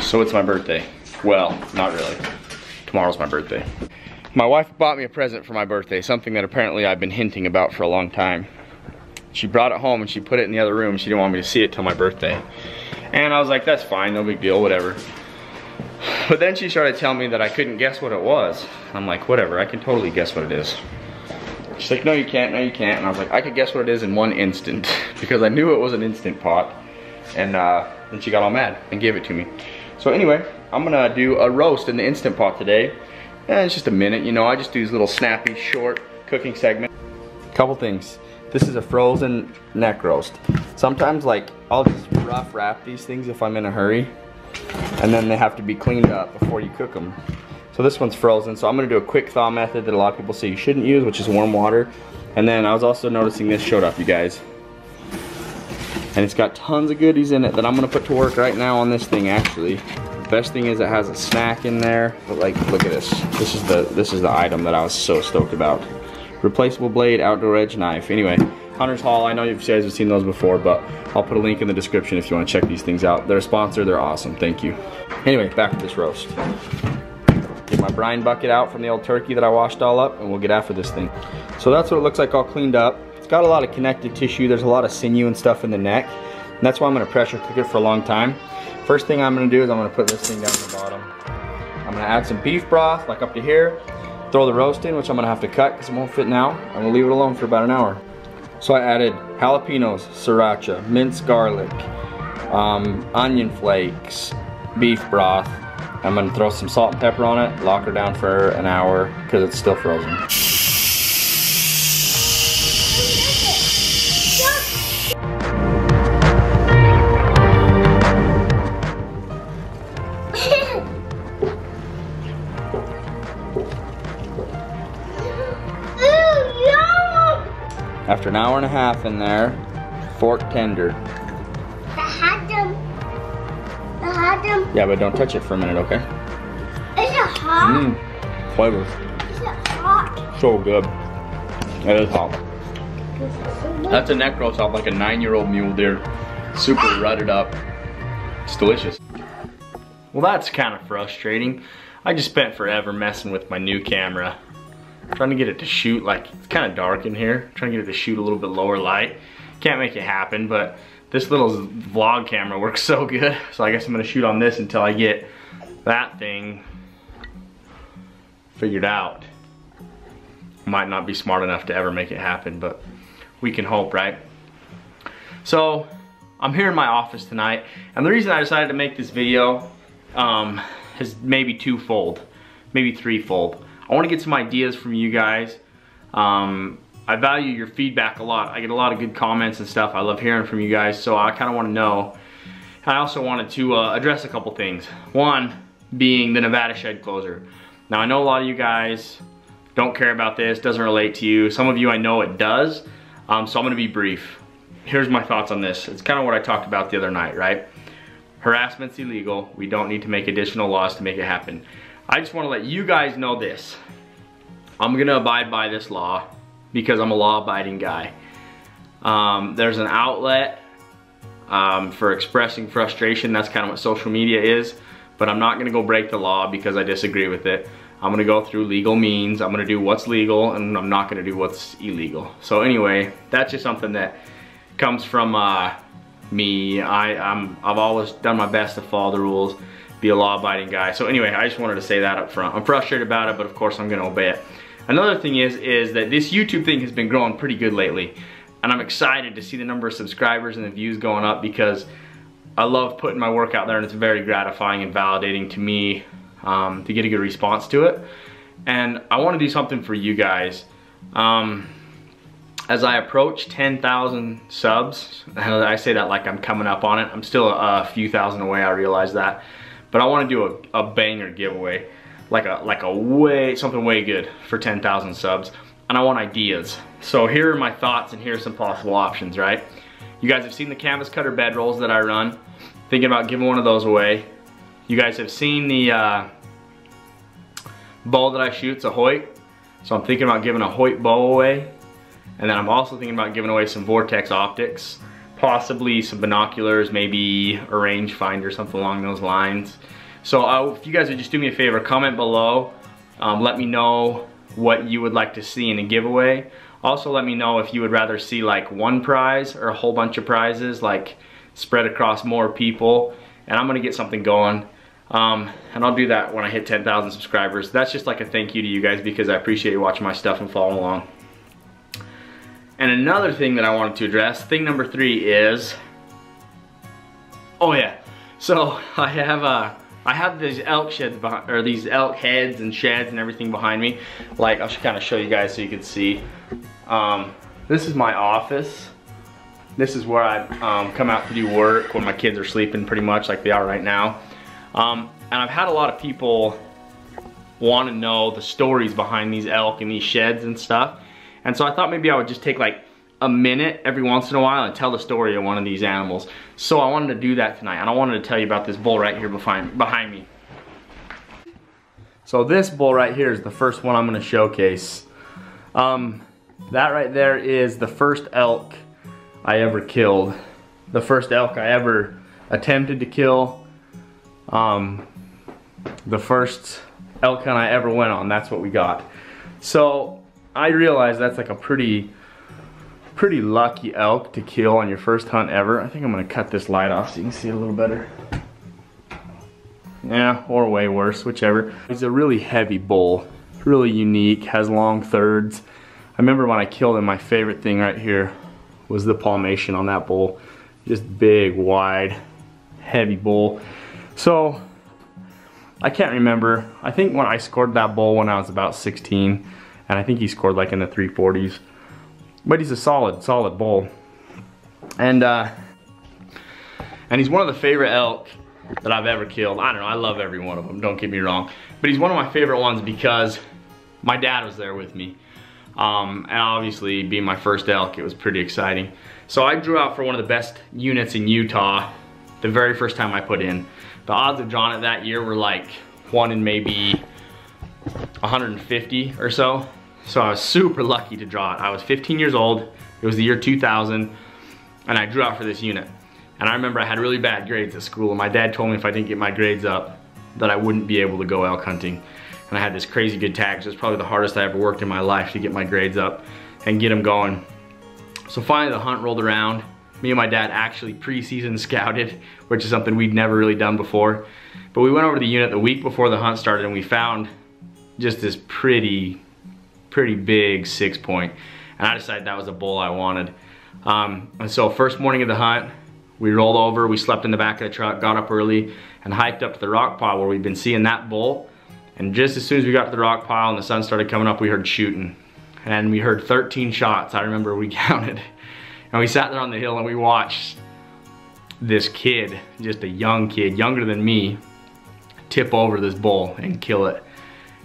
So it's my birthday. Well, not really. Tomorrow's my birthday. My wife bought me a present for my birthday, something that apparently I've been hinting about for a long time. She brought it home and she put it in the other room. She didn't want me to see it till my birthday. And I was like, that's fine, no big deal, whatever. But then she started telling me that I couldn't guess what it was. I'm like, whatever, I can totally guess what it is. She's like, no you can't, no you can't. And I was like, I could guess what it is in one instant. Because I knew it was an Instant Pot. And then she got all mad and gave it to me. So anyway, I'm gonna do a roast in the Instant Pot today. And it's just a minute, you know, I just do these little snappy, short cooking segments. Couple things. This is a frozen neck roast. Sometimes like, I'll just rough wrap these things if I'm in a hurry. And then they have to be cleaned up before you cook them. So this one's frozen, so I'm gonna do a quick thaw method that a lot of people say you shouldn't use, which is warm water. And then I was also noticing this showed up, you guys. And it's got tons of goodies in it that I'm gonna put to work right now on this thing actually. The best thing is it has a snack in there, but like, look at this. This is the item that I was so stoked about. Replaceable blade, outdoor edge knife. Anyway, Hunter's Hall, I know you guys have seen those before, but I'll put a link in the description if you want to check these things out. They're a sponsor, they're awesome, thank you. Anyway, back to this roast. Get my brine bucket out from the old turkey that I washed all up, and we'll get after this thing. So that's what it looks like all cleaned up. It's got a lot of connective tissue, there's a lot of sinew and stuff in the neck, and that's why I'm gonna pressure cook it for a long time. First thing I'm gonna do is I'm gonna put this thing down the bottom. I'm gonna add some beef broth, like up to here. Throw the roast in, which I'm gonna have to cut because it won't fit now. I'm gonna leave it alone for about an hour. So I added jalapenos, sriracha, minced garlic, onion flakes, beef broth. I'm gonna throw some salt and pepper on it, lock her down for an hour because it's still frozen. After an hour and a half in there, fork tender. Yeah, but don't touch it for a minute, okay? Is it hot? Flavors. Is it hot? So good. It is hot. That's a neck roast off like a 9-year-old mule deer. Super rutted up. It's delicious. Well, that's kind of frustrating. I just spent forever messing with my new camera. Trying to get it to shoot, like, it's kind of dark in here. Trying to get it to shoot a little bit lower light. Can't make it happen, but this little vlog camera works so good. So I guess I'm gonna shoot on this until I get that thing figured out. Might not be smart enough to ever make it happen, but we can hope, right? So I'm here in my office tonight, and the reason I decided to make this video is maybe twofold, maybe threefold. I want to get some ideas from you guys. I value your feedback a lot. I get a lot of good comments and stuff. I love hearing from you guys, so I kind of want to know. I also wanted to address a couple things. One being the Nevada shed closer. Now I know a lot of you guys don't care about this, doesn't relate to you. Some of you I know it does, so I'm gonna be brief. Here's my thoughts on this. It's kind of what I talked about the other night, right? Harassment's illegal. We don't need to make additional laws to make it happen. I just want to let you guys know this. I'm gonna abide by this law because I'm a law-abiding guy. There's an outlet for expressing frustration. That's kind of what social media is. But I'm not gonna go break the law because I disagree with it. I'm gonna go through legal means. I'm gonna do what's legal, and I'm not gonna do what's illegal. So anyway, that's just something that comes from me. I've always done my best to follow the rules, be a law-abiding guy. So anyway, I just wanted to say that up front. I'm frustrated about it, but of course I'm gonna obey it. Another thing is that this YouTube thing has been growing pretty good lately, and I'm excited to see the number of subscribers and the views going up because I love putting my work out there, and it's very gratifying and validating to me to get a good response to it. And I want to do something for you guys. As I approach 10,000 subs, and I say that like I'm coming up on it. I'm still a few thousand away, I realize that. But I want to do a banger giveaway, something way good for 10,000 subs, and I want ideas. So here are my thoughts, and here's some possible options, right? You guys have seen the canvas cutter bed rolls that I run. Thinking about giving one of those away. You guys have seen the bow that I shoot, it's a Hoyt. So I'm thinking about giving a Hoyt bow away. And then I'm also thinking about giving away some Vortex optics possibly some binoculars, maybe a rangefinder, something along those lines. So if you guys would just do me a favor, comment below, let me know what you would like to see in a giveaway. Also let me know if you would rather see like one prize or a whole bunch of prizes, like spread across more people, and I'm gonna get something going. And I'll do that when I hit 10,000 subscribers. That's just like a thank you to you guys because I appreciate you watching my stuff and following along. And another thing that I wanted to address, thing number 3 is, oh yeah, so I have these elk sheds behind, or these elk heads and sheds and everything behind me. Like, I should kind of show you guys so you can see. This is my office. This is where I come out to do work when my kids are sleeping pretty much like they are right now. And I've had a lot of people want to know the stories behind these elk and these sheds and stuff. And so I thought maybe I would just take like a minute every once in a while and tell the story of one of these animals. So I wanted to do that tonight, and I wanted to tell you about this bull right here behind me. So this bull right here is the first one I'm going to showcase. That right there is the first elk I ever killed. The first elk I ever attempted to kill. The first elk hunt I ever went on, that's what we got. So I realized that's like a pretty lucky elk to kill on your first hunt ever. I think I'm gonna cut this light off so you can see it a little better. Yeah, or way worse, whichever. He's a really heavy bull, really unique, has long thirds. I remember when I killed him, my favorite thing right here was the palmation on that bull. Just big, wide, heavy bull. So I can't remember. I think when I scored that bull when I was about 16, and I think he scored like in the 340s. But he's a solid bull. And he's one of the favorite elk that I've ever killed. I don't know, I love every one of them, don't get me wrong. But he's one of my favorite ones because my dad was there with me. And obviously, being my first elk, it was pretty exciting. So I drew out for one of the best units in Utah the very first time I put in. The odds of drawing it that year were like 1 in maybe 150 or so. So I was super lucky to draw it. I was 15 years old, it was the year 2000, and I drew out for this unit. And I remember I had really bad grades at school, and my dad told me if I didn't get my grades up, that I wouldn't be able to go elk hunting. And I had this crazy good tag, so it's probably the hardest I ever worked in my life to get my grades up and get them going. So finally the hunt rolled around. Me and my dad actually pre-season scouted, which is something we'd never really done before. But we went over to the unit the week before the hunt started, and we found just this pretty big 6-point. And I decided that was a bull I wanted. And so first morning of the hunt, we rolled over, we slept in the back of the truck, got up early, and hiked up to the rock pile where we'd been seeing that bull. And just as soon as we got to the rock pile and the sun started coming up, we heard shooting. And we heard 13 shots, I remember we counted. And we sat there on the hill and we watched this kid, just a young kid, younger than me, tip over this bull and kill it.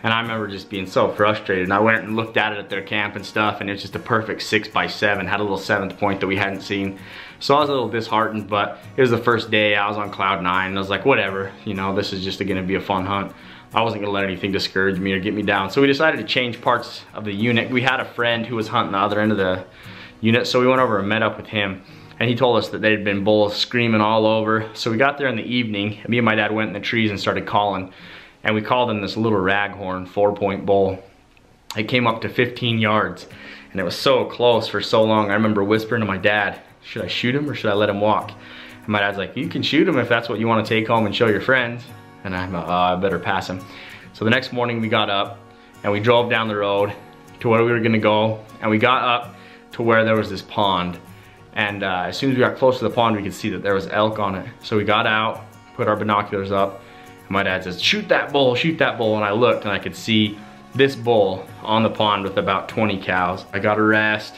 And I remember just being so frustrated. And I went and looked at it at their camp and stuff, and it was just a perfect 6x7, had a little 7th point that we hadn't seen. So I was a little disheartened, but it was the first day, I was on cloud 9, and I was like, whatever, you know, this is just gonna be a fun hunt. I wasn't gonna let anything discourage me or get me down. So we decided to change parts of the unit. We had a friend who was hunting the other end of the unit, so we went over and met up with him. And he told us that there had been bulls screaming all over. So we got there in the evening, and me and my dad went in the trees and started calling. And we called him this little raghorn 4-point bull. It came up to 15 yards, and it was so close for so long. I remember whispering to my dad, should I shoot him or should I let him walk? And my dad's like, you can shoot him if that's what you want to take home and show your friends. And I'm like, I better pass him. So the next morning we got up and we drove down the road to where we were gonna go, and we got up to where there was this pond. And as soon as we got close to the pond, we could see that there was elk on it. So we got out, put our binoculars up, and my dad says, shoot that bull, shoot that bull. And I looked and I could see this bull on the pond with about 20 cows. I got a rest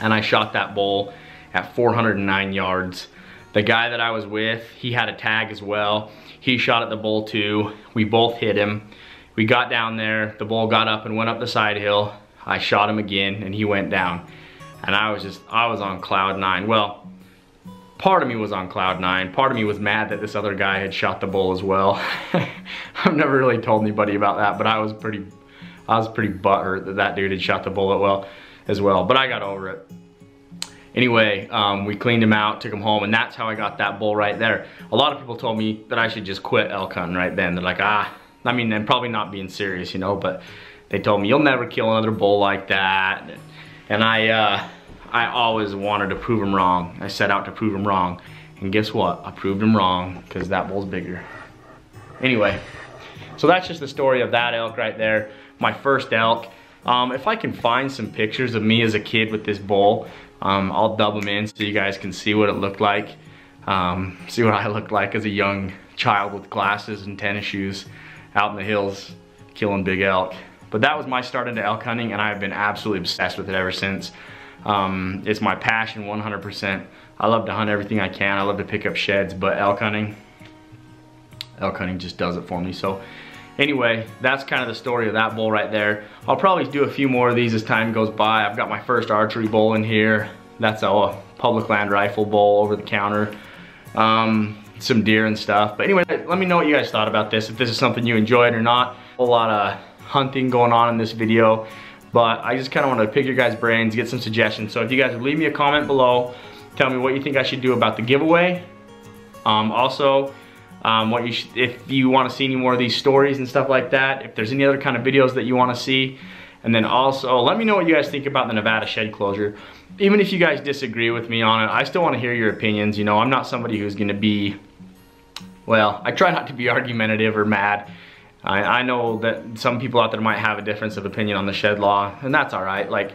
and I shot that bull at 409 yards. The guy that I was with, he had a tag as well. He shot at the bull too. We both hit him. We got down there, the bull got up and went up the side hill. I shot him again and he went down. And I was on cloud 9. Well, part of me was on cloud 9. Part of me was mad that this other guy had shot the bull as well. I've never really told anybody about that, but I was pretty butthurt that that dude had shot the bull as well. But I got over it. Anyway, we cleaned him out, took him home, and that's how I got that bull right there. A lot of people told me that I should just quit elk hunting right then. They're like, I mean, I'm probably not being serious, you know, but they told me, you'll never kill another bull like that. And I always wanted to prove them wrong. I set out to prove them wrong. And guess what? I proved them wrong, because that bull's bigger. Anyway, so that's just the story of that elk right there. My first elk. If I can find some pictures of me as a kid with this bull, I'll dub them in so you guys can see what it looked like. See what I looked like as a young child with glasses and tennis shoes out in the hills killing big elk. But that was my start into elk hunting, and I've been absolutely obsessed with it ever since. It's my passion 100%. I love to hunt everything I can. I love to pick up sheds, but elk hunting just does it for me. So anyway, that's kind of the story of that bull right there. I'll probably do a few more of these as time goes by. I've got my first archery bull in here. That's a public land rifle bull over the counter. Some deer and stuff. But anyway, let me know what you guys thought about this, if this is something you enjoyed or not. A whole lot of hunting going on in this video, but I just kind of wanted to pick your guys' brains, get some suggestions. So if you guys would leave me a comment below, tell me what you think I should do about the giveaway. Also, if you want to see any more of these stories and stuff like that, if there's any other kind of videos that you want to see. And then also, let me know what you guys think about the Nevada shed closure. Even if you guys disagree with me on it, I still want to hear your opinions. You know, I'm not somebody who's going to be, well, I try not to be argumentative or mad. I know that some people out there might have a difference of opinion on the shed law, and that's all right. Like,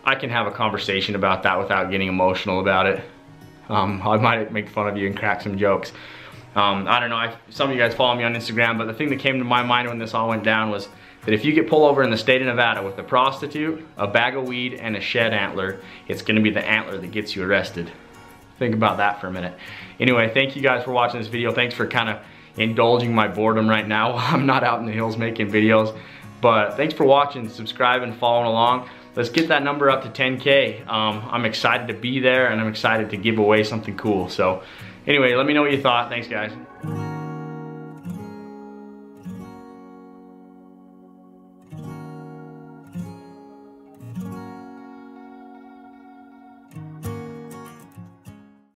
I can have a conversation about that without getting emotional about it. I might make fun of you and crack some jokes. I don't know, some of you guys follow me on Instagram, but the thing that came to my mind when this all went down was that if you get pulled over in the state of Nevada with a prostitute, a bag of weed, and a shed antler, it's gonna be the antler that gets you arrested. Think about that for a minute. Anyway, thank you guys for watching this video. Thanks for kind of indulging my boredom right now. I'm not out in the hills making videos, but thanks for watching, subscribing, following along. Let's get that number up to 10K. I'm excited to be there, and I'm excited to give away something cool. So anyway, let me know what you thought. Thanks, guys.